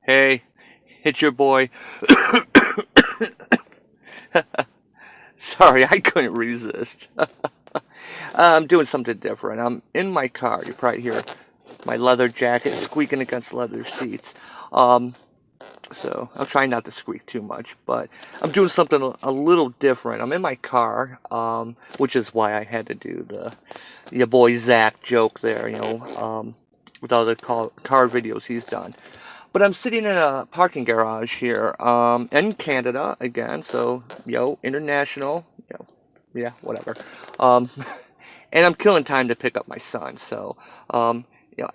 Hey, it's your boy. Sorry, I couldn't resist. I'm doing something different. I'm in my car. You probably hear my leather jacket squeaking against leather seats. Um, so I'm trying not to squeak too much, but I'm doing something a little different. I'm in my car, which is why I had to do the your boy Zach joke there. With all the car videos he's done. But I'm sitting in a parking garage here, in Canada again. So international, yeah, whatever. Um, and I'm killing time to pick up my son. So,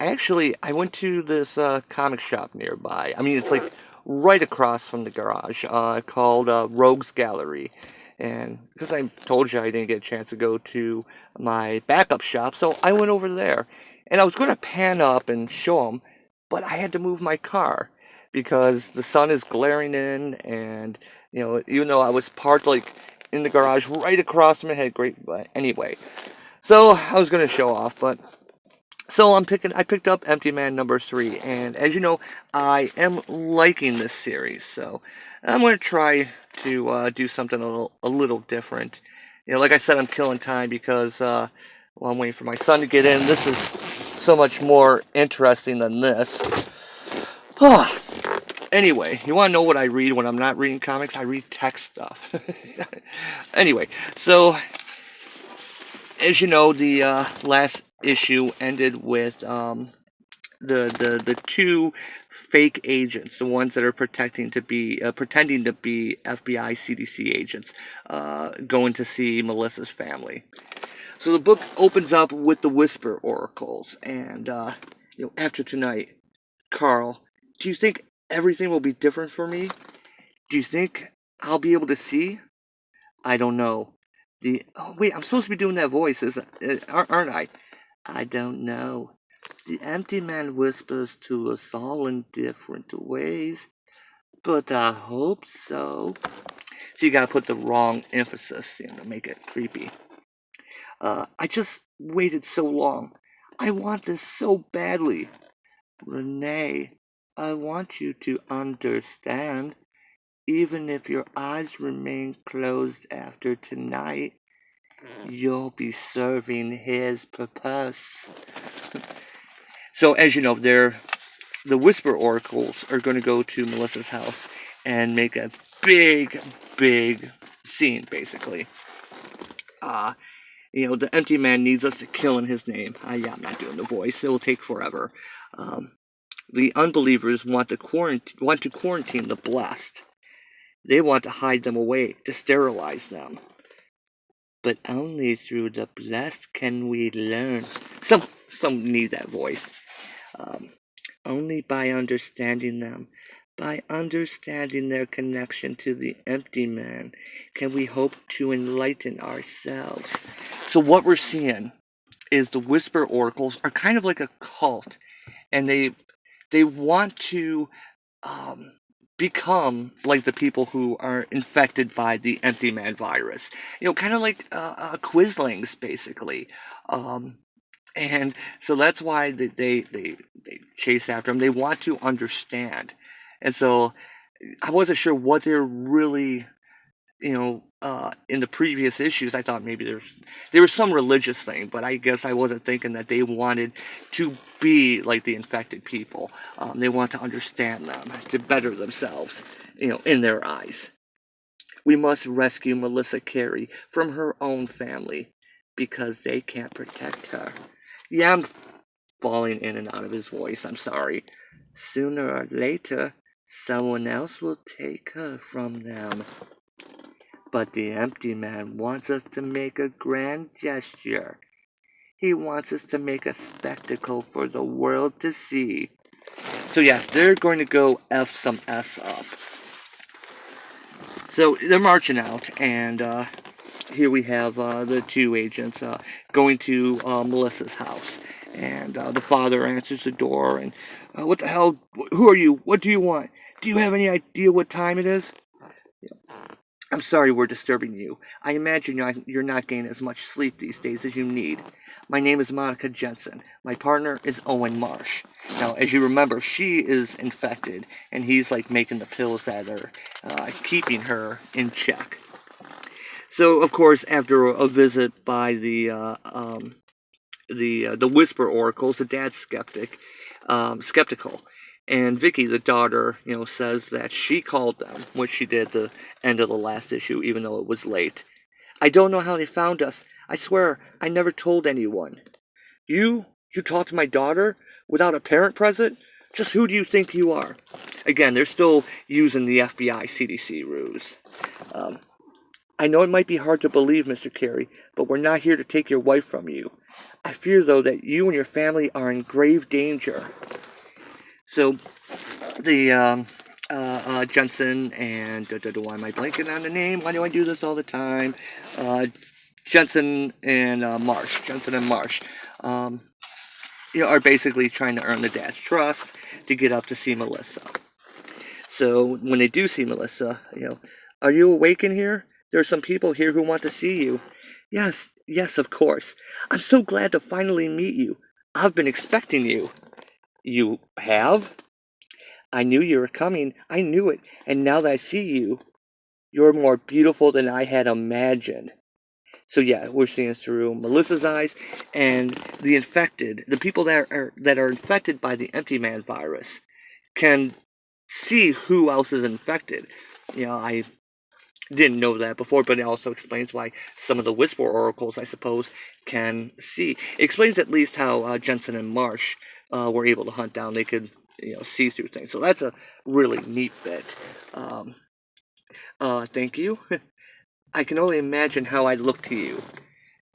actually, I went to this comic shop nearby. I mean, it's like right across from the garage, called Rogues Gallery. And because I told you I didn't get a chance to go to my backup shop, so I went over there. And I was going to pan up and show him, but I had to move my car because the sun is glaring in, and even though I was parked like in the garage right across from it, had great. But anyway, so I was gonna show off, but so I picked up Empty Man #3, and as you know, I am liking this series, so I'm gonna try to do something a little different. Like I said, I'm killing time because while I'm waiting for my son to get in, this is so much more interesting than this. Anyway, you want to know what I read when I'm not reading comics? I read text stuff. Anyway, so as you know, the last issue ended with the two fake agents, the ones that are pretending to be FBI CDC agents, going to see Melissa's family. So the book opens up with the Whisper Oracles, and after tonight, Carl, do you think everything will be different for me? Do you think I'll be able to see? I don't know. Wait, I'm supposed to be doing that voice, aren't I? I don't know. The empty man whispers to us all in different ways, but I hope so. So you gotta put the wrong emphasis, to make it creepy. I just waited so long. I want this so badly. Renee, I want you to understand. Even if your eyes remain closed after tonight, you'll be serving his purpose. So, as you know, the Whisper Oracles are going to go to Melissa's house and make a big, big scene, basically. The empty man needs us to kill in his name. Yeah, I'm not doing the voice. It will take forever. The unbelievers want to quarantine the blessed. They want to hide them away, to sterilize them. But only through the blessed can we learn. Some need that voice. Only by understanding them, by understanding their connection to the empty man, can we hope to enlighten ourselves. So what we're seeing is the Whisper Oracles are kind of like a cult, and they want to um, become like the people who are infected by the empty man virus. Kind of like Quizlings, basically. And so that's why they chase after him. They want to understand. And so I wasn't sure what they're really, in the previous issues. I thought maybe there was some religious thing, but I guess I wasn't thinking that they wanted to be like the infected people. They want to understand them, to better themselves, in their eyes. We must rescue Melissa Carey from her own family because they can't protect her. Yeah, I'm falling in and out of his voice. I'm sorry. Sooner or later, someone else will take her from them. But the empty man wants us to make a grand gesture. He wants us to make a spectacle for the world to see. So yeah, they're going to go F some S up. So they're marching out, and here we have the two agents going to Melissa's house. And the father answers the door, and what the hell? Who are you? What do you want? Do you have any idea what time it is? I'm sorry we're disturbing you. I imagine you're not getting as much sleep these days as you need. My name is Monica Jensen. My partner is Owen Marsh. Now, as you remember, she is infected, and he's like making the pills that are keeping her in check. So, of course, after a visit by the Whisper Oracles, the dad's skeptical. And Vicky, the daughter, says that she called them, which she did at the end of the last issue, even though it was late. I don't know how they found us. I swear, I never told anyone. You talked to my daughter without a parent present? Just who do you think you are? Again, they're still using the FBI CDC ruse. I know it might be hard to believe, Mr. Carey, but we're not here to take your wife from you. I fear, though, that you and your family are in grave danger. So, the Jensen and why am I blanking on the name? Why do I do this all the time? Jensen and Marsh, are basically trying to earn the dad's trust to get up to see Melissa. So when they do see Melissa, are you awake in here? There are some people here who want to see you. Yes, of course. I'm so glad to finally meet you. I've been expecting you. You have? I knew you were coming. I knew it. And now that I see you, you're more beautiful than I had imagined. So yeah, we're seeing through Melissa's eyes, and the people that are infected by the Empty Man virus, can see who else is infected. I didn't know that before, but it also explains why some of the Whisper Oracles, I suppose, can see. It explains at least how Jensen and Marsh were able to hunt down. They could, see through things. So that's a really neat bit. Thank you. I can only imagine how I look to you.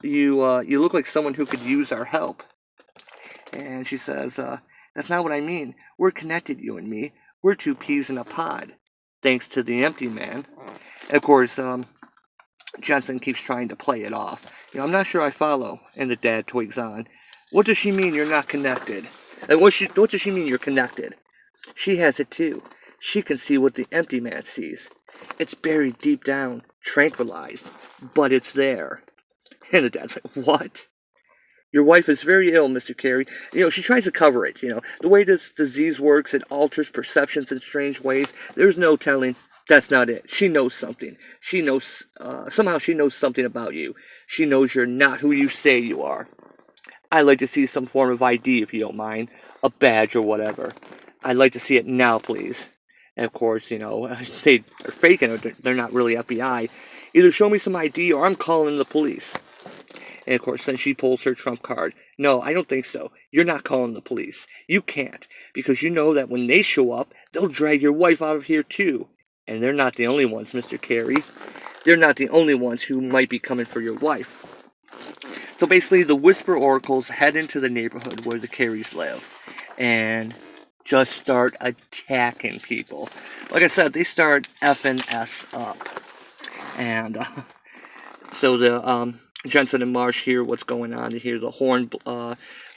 You look like someone who could use our help. And she says, that's not what I mean. We're connected, you and me. We're two peas in a pod. Thanks to the Empty Man. And of course, Jensen keeps trying to play it off. I'm not sure I follow. And the dad twigs on. What does she mean you're not connected? And what does she mean you're connected? She has it too. She can see what the Empty Man sees. It's buried deep down, tranquilized, but it's there. And the dad's like, what? Your wife is very ill, Mr. Carey. She tries to cover it. The way this disease works, it alters perceptions in strange ways. There's no telling. That's not it. She knows something. She knows, somehow she knows something about you. She knows you're not who you say you are. I'd like to see some form of ID, if you don't mind. A badge or whatever. I'd like to see it now, please. And of course, they're faking it. They're not really FBI. Either show me some ID or I'm calling the police. And of course, then she pulls her trump card. No, I don't think so. You're not calling the police. You can't. Because you know that when they show up, they'll drag your wife out of here too. And they're not the only ones, Mr. Carey. They're not the only ones who might be coming for your wife. So basically, the Whisper Oracles head into the neighborhood where the Careys live. And just start attacking people. Like I said, they start effing S up. And so the Jensen and Marsh hear what's going on. They hear the horn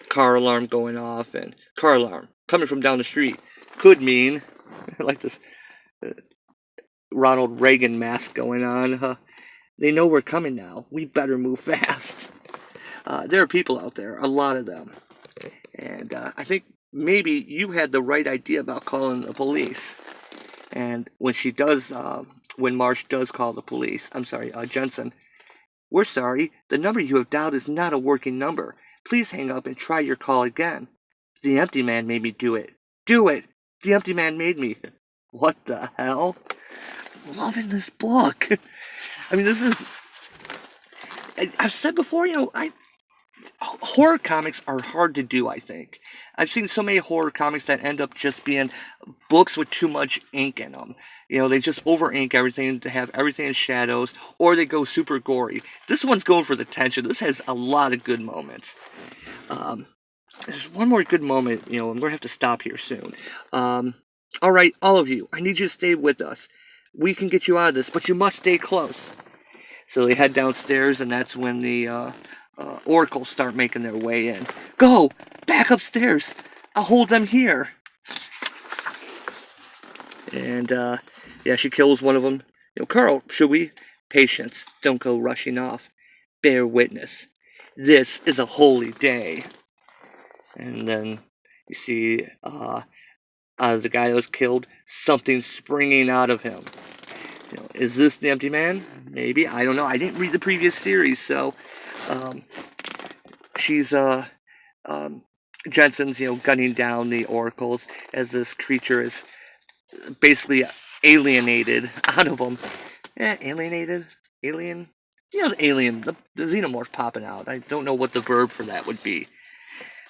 car alarm going off, and car alarm coming from down the street could mean like this Ronald Reagan mask going on. They know we're coming now. We better move fast. There are people out there, a lot of them, and I think maybe you had the right idea about calling the police. And when when Marsh does call the police, Jensen, we're sorry, the number you have dialed is not a working number. Please hang up and try your call again. The Empty Man made me do it. Do it! The Empty Man made me. What the hell? Loving this book. I mean, this is... I've said before, horror comics are hard to do, I think. I've seen so many horror comics that end up just being books with too much ink in them. They just over ink everything to have everything in shadows, or they go super gory. This one's going for the tension. This has a lot of good moments. There's one more good moment, and we're going to have to stop here soon. Alright, all of you, I need you to stay with us. We can get you out of this, but you must stay close. So they head downstairs, and that's when the oracles start making their way in. Go! Back upstairs! I'll hold them here! And, she kills one of them. Carl, should we? Patience, don't go rushing off. Bear witness. This is a holy day. And then you see the guy that was killed, something springing out of him. Is this the empty man? Maybe. I don't know. I didn't read the previous series, so she's Jensen's gunning down the oracles as this creature is basically alienated out of him. Alienated? Alien? The alien, the xenomorph popping out. I don't know what the verb for that would be.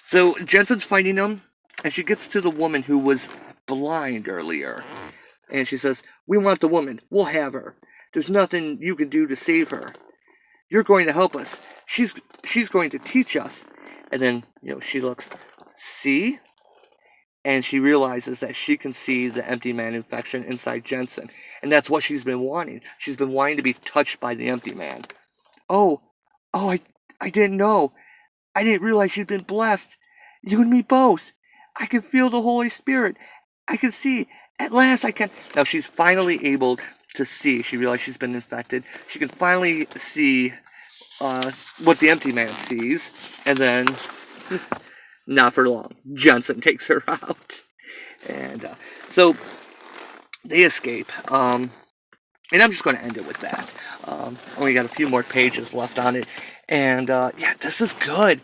So Jensen's fighting him, and she gets to the woman who was blind earlier. And she says, "We want the woman. We'll have her. There's nothing you can do to save her. You're going to help us. She's going to teach us." And then, she looks, see? And she realizes that she can see the empty man infection inside Jensen. And that's what she's been wanting. She's been wanting to be touched by the empty man. I didn't know. I didn't realize you'd been blessed. You and me both. I can feel the Holy Spirit. I can see. At last I can. Now she's finally able to see. She realized she's been infected. She can finally see what the empty man sees. And then, not for long, Jensen takes her out. And so they escape. And I'm just going to end it with that. Only got a few more pages left on it. And this is good.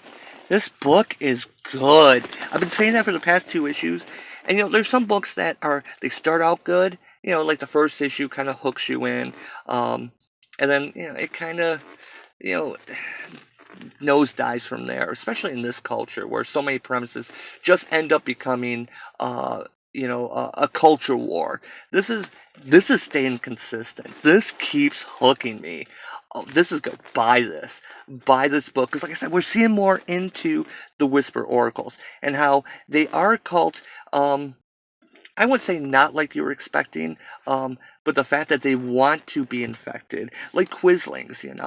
This book is good. I've been saying that for the past 2 issues. And, there's some books that they start out good. Like the first issue kind of hooks you in. And then, it kind of, nosedives from there. Especially in this culture where so many premises just end up becoming, a culture war. This is staying consistent. This keeps hooking me. Oh, this is good. Buy this book. Because like I said, we're seeing more into the Whisper Oracles and how they are a cult. I wouldn't say not like you were expecting, but the fact that they want to be infected, like Quizlings, and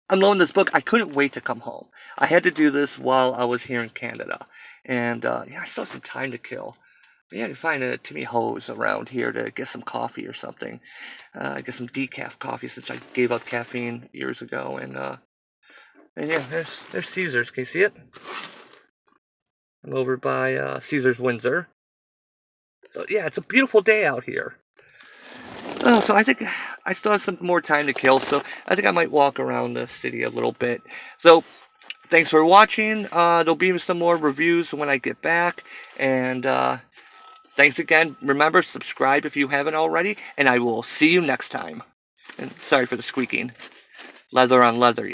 I'm loving this book. I couldn't wait to come home. I had to do this while I was here in Canada, and I still have some time to kill. But I can find a Timmy Hose around here to get some coffee or something. Get some decaf coffee since I gave up caffeine years ago, and there's Caesars. Can you see it? I'm over by Caesars Windsor. So it's a beautiful day out here. So I think I still have some more time to kill, so I think I might walk around the city a little bit. So thanks for watching. There'll be some more reviews when I get back, and thanks again. Remember, subscribe if you haven't already, and I will see you next time. And sorry for the squeaking. Leather on leather,